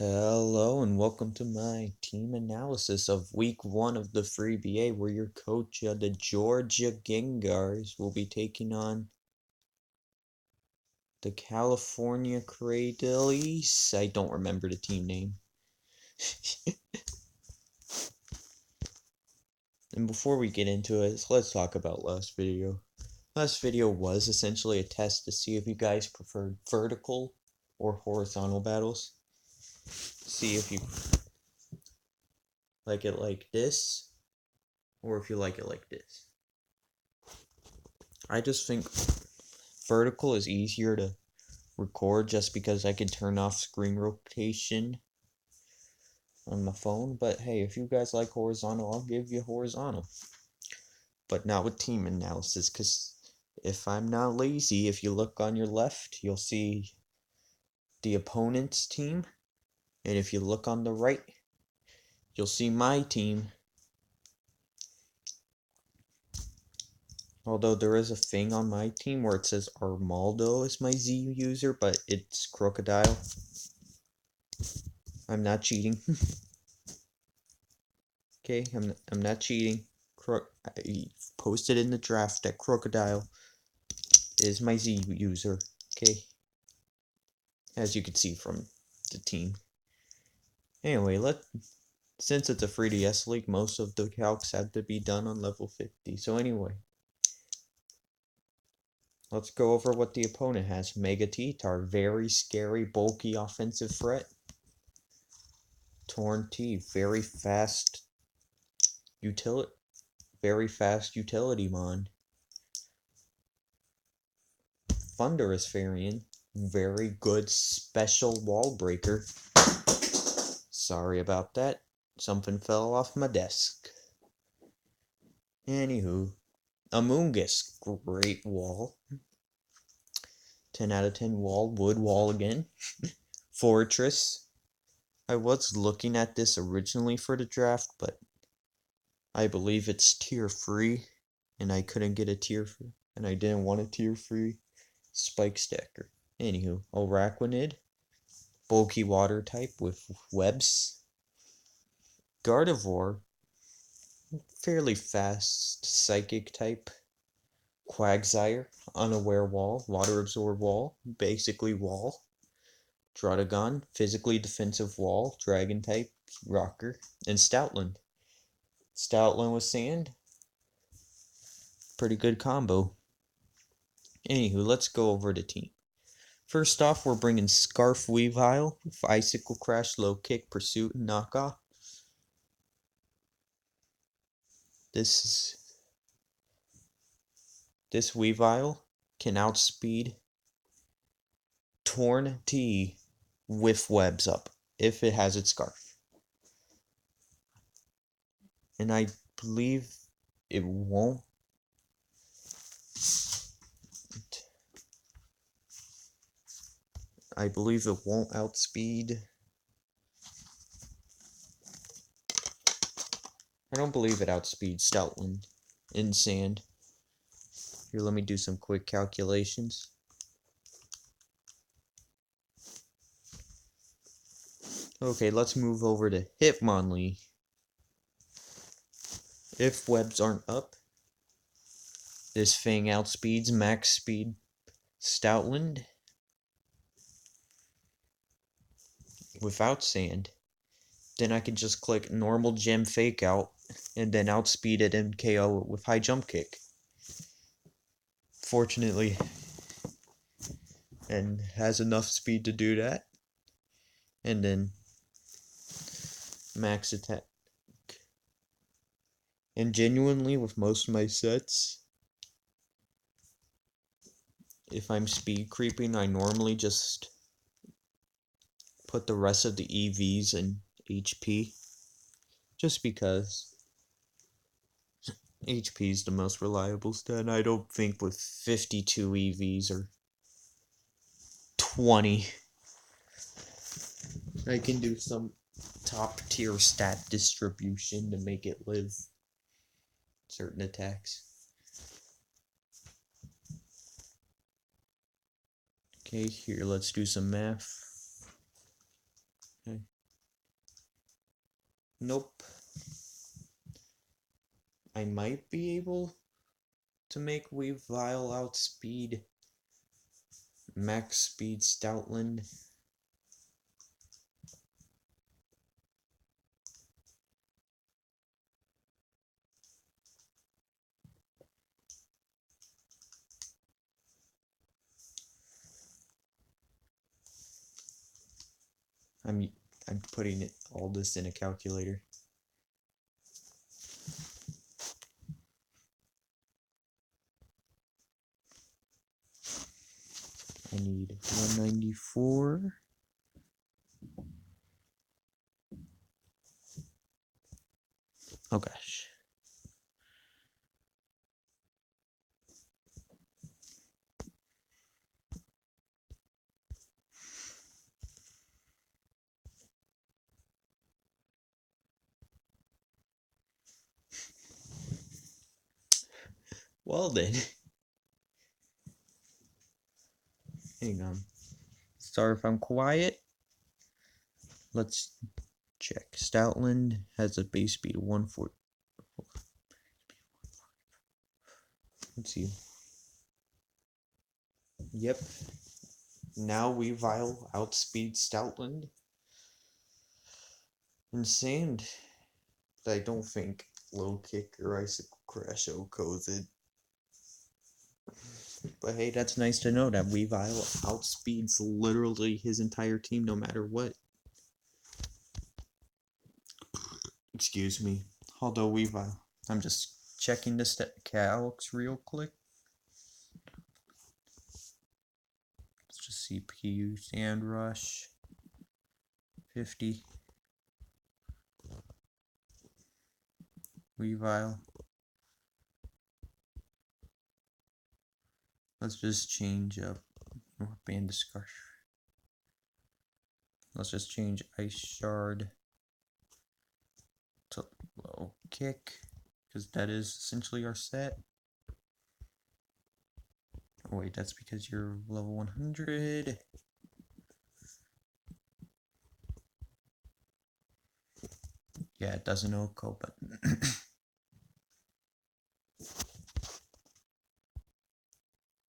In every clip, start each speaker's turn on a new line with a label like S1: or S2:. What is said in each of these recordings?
S1: Hello and welcome to my team analysis of week 1 of the free BA, where your coach, the Georgia Gengars, will be taking on the California Cradles. I don't remember the team name. And before we get into it, let's talk about last video. Last video was essentially a test to see if you guys preferred vertical or horizontal battles. See if you like it like this, or if you like it like this. I just think vertical is easier to record just because I can turn off screen rotation on my phone. But hey, if you guys like horizontal, I'll give you horizontal. But not with team analysis, because if I'm not lazy, if you look on your left, you'll see the opponent's team. And if you look on the right, you'll see my team. Although there is a thing on my team where it says Armaldo is my Z user, but it's Crocodile. I'm not cheating. Okay, I'm not cheating. I posted in the draft that Crocodile is my Z user. Okay, as you can see from the team. Anyway, since it's a 3DS league, most of the calcs have to be done on level 50. So anyway, let's go over what the opponent has. Mega T-Tar, very scary, bulky offensive threat. Torn T, very fast utility mon. Thunderous Varian, very good special wall breaker. Sorry about that. Something fell off my desk. Anywho, Amoonguss, great wall. 10 out of 10 wall, wood wall again. Fortress. I was looking at this originally for the draft, but I believe it's tier free, and I couldn't get a tier free, and I didn't want a tier free spike stacker. Anywho, Araquanid, bulky water type with webs. Gardevoir, fairly fast psychic type. Quagsire, unaware wall, water absorb wall, basically wall. Draudigon, physically defensive wall, dragon type, rocker. And Stoutland. Stoutland with sand, pretty good combo. Anywho, let's go over the team. First off, we're bringing Scarf Weavile with Icicle Crash, Low Kick, Pursuit, and Knockoff. This Weavile can outspeed Torn T with webs up if it has its Scarf. And I believe it won't. I believe it won't outspeed. I don't believe it outspeeds Stoutland in sand. Here, let me do some quick calculations. Okay, let's move over to Hitmonlee. If webs aren't up, this thing outspeeds max speed Stoutland without sand. Then I can just click normal gem fake out and then outspeed it and KO it with high jump kick. Fortunately, and has enough speed to do that. And then max attack. And genuinely, with most of my sets, if I'm speed creeping, I normally just put the rest of the EVs in HP. Just because HP is the most reliable stat. I don't think with 52 EVs or 20, I can do some top tier stat distribution to make it live certain attacks. Okay, here, let's do some math. Okay. Nope. I might be able to make Weavile outspeed Max Speed Stoutland. I'm putting all this in a calculator. I need 194. Oh gosh. Well then. Hang on. Sorry if I'm quiet. Let's check. Stoutland has a base speed of 140. Let's see. Yep. Now Weavile outspeeds Stoutland. Insane. I don't think Low Kick or Icicle Crash OHKOs it. But hey, that's nice to know that Weavile outspeeds literally his entire team no matter what. Excuse me. Although Weavile, I'm just checking the calcs real quick. Let's just see PU Sand Rush 50. Weavile. Let's just change up Band Discussion. Let's just change Ice Shard to Low Kick, because that is essentially our set. Oh wait, that's because you're level 100. Yeah, it doesn't OHKO, but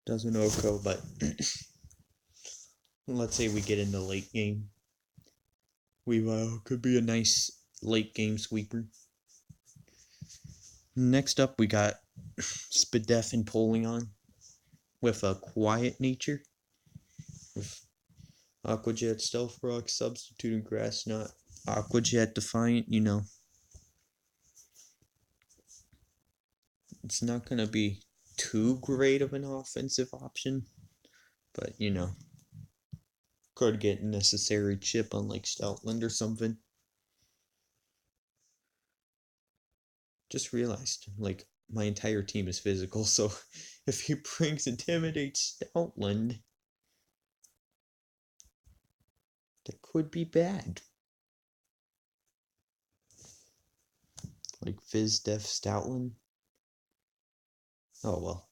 S1: doesn't OHKO, but let's say we get in the late game. Weavile could be a nice late game sweeper. Next up, we got Spadef and Polion with a quiet nature. With Aqua Jet, Stealth Rock, Substitute, and Grass Knot. Aqua Jet, Defiant, you know. It's not going to be too great of an offensive option, but you know. Could get necessary chip on like Stoutland or something. Just realized, like, my entire team is physical, so if he brings Intimidate Stoutland, that could be bad. Like Fizz Def Stoutland. Oh well.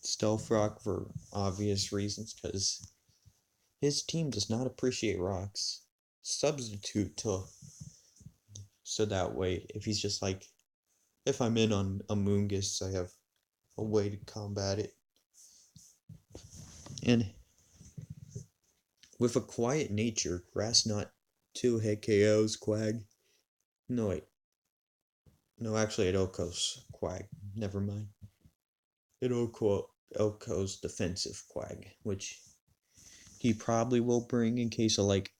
S1: Stealth Rock for obvious reasons, because his team does not appreciate rocks. Substitute to, so that way, if he's just like, if I'm in on Amoonguss, I have a way to combat it. And with a quiet nature, Grass Knot 2 hit KOs Quag. No, wait. No, actually, it OHKOs Quag. Never mind. It OHKOs defensive Quag, which he probably will bring in case of like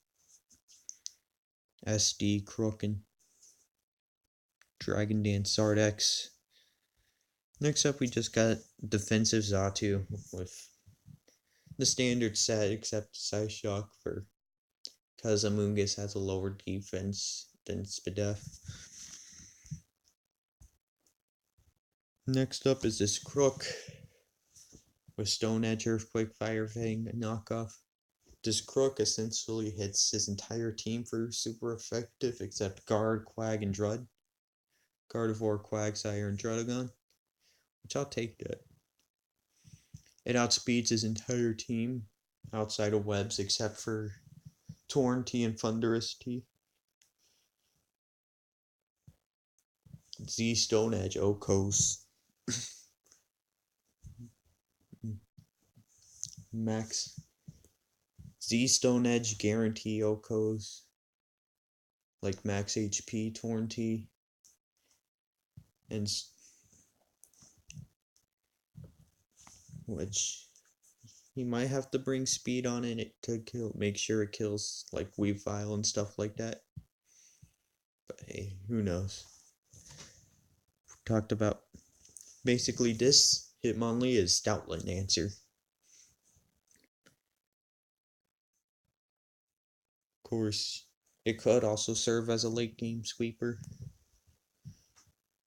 S1: SD, Crook, and Dragon Dance Sardex. Next up, we just got defensive Xatu with the standard set, except Psyshock for because Amoonguss has a lower defense than Spadef. Next up is this Crook with Stone Edge, Earthquake, Fire Fang, a knockoff. This Crook essentially hits his entire team for super effective, except Guard, Quag, and Drud. Gardevoir, Quagsire, and Druddigon, which I'll take that. It outspeeds his entire team outside of Webs, except for Torn T and Thunderous T. Z Stone Edge Okos. Max Z Stone Edge Guarantee Okos. Like Max HP Torn T. And which he might have to bring speed on it to kill, make sure it kills like Weavile and stuff like that. But hey, who knows? Talked about basically this Hitmonlee is Stoutland answer. Of course, it could also serve as a late game sweeper,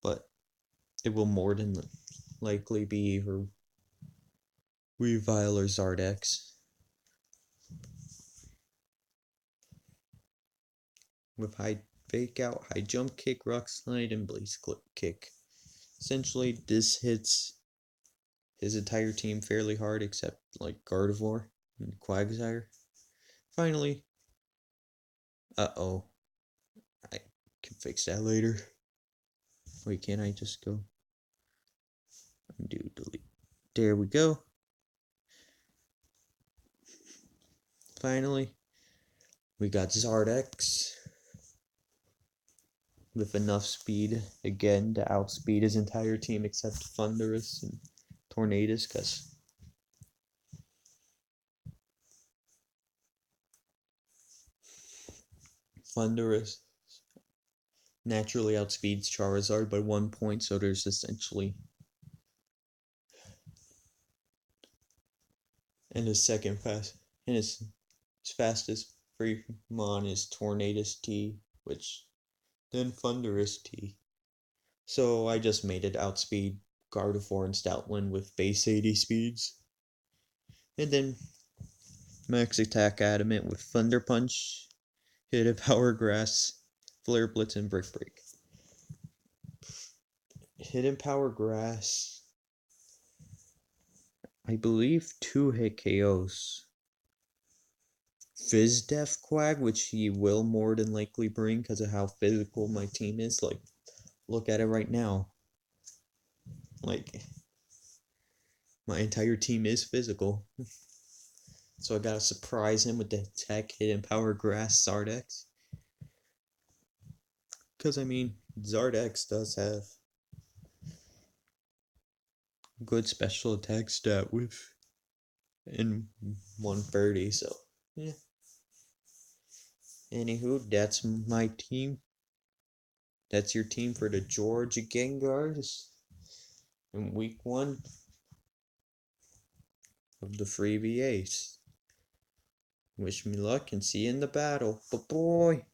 S1: but it will more than likely be either Weavile or Zardex. With high fake out, high jump kick, rock slide, and blaze kick. Essentially, this hits his entire team fairly hard except like Gardevoir and Quagsire. Finally, uh-oh. I can fix that later. Wait, can't I just go undo, delete? There we go. Finally, we got Zardex with enough speed again to outspeed his entire team except Thundurus and Tornadus, because Thundurus naturally outspeeds Charizard by 1 point, so there's essentially. And his second fast, and his fastest Fremon is Tornadus T, which then Thundurus T. So I just made it outspeed Gardevoir and Stoutland with base 80 speeds. And then max attack Adamant with Thunder Punch, Hidden Power Grass, Flare Blitz, and Brick Break. Hidden Power Grass, I believe 2-hit KOs. Fizz Def Quag, which he will more than likely bring because of how physical my team is. Like, look at it right now. Like, my entire team is physical. So I gotta surprise him with the Tech Hidden Power Grass Zardex. Because, I mean, Zardex does have good special attack stat with in 130, so yeah. Anywho, that's my team. That's your team for the Georgia Gengars in week 1 of the free VAs. Wish me luck and see you in the battle. Bye-bye.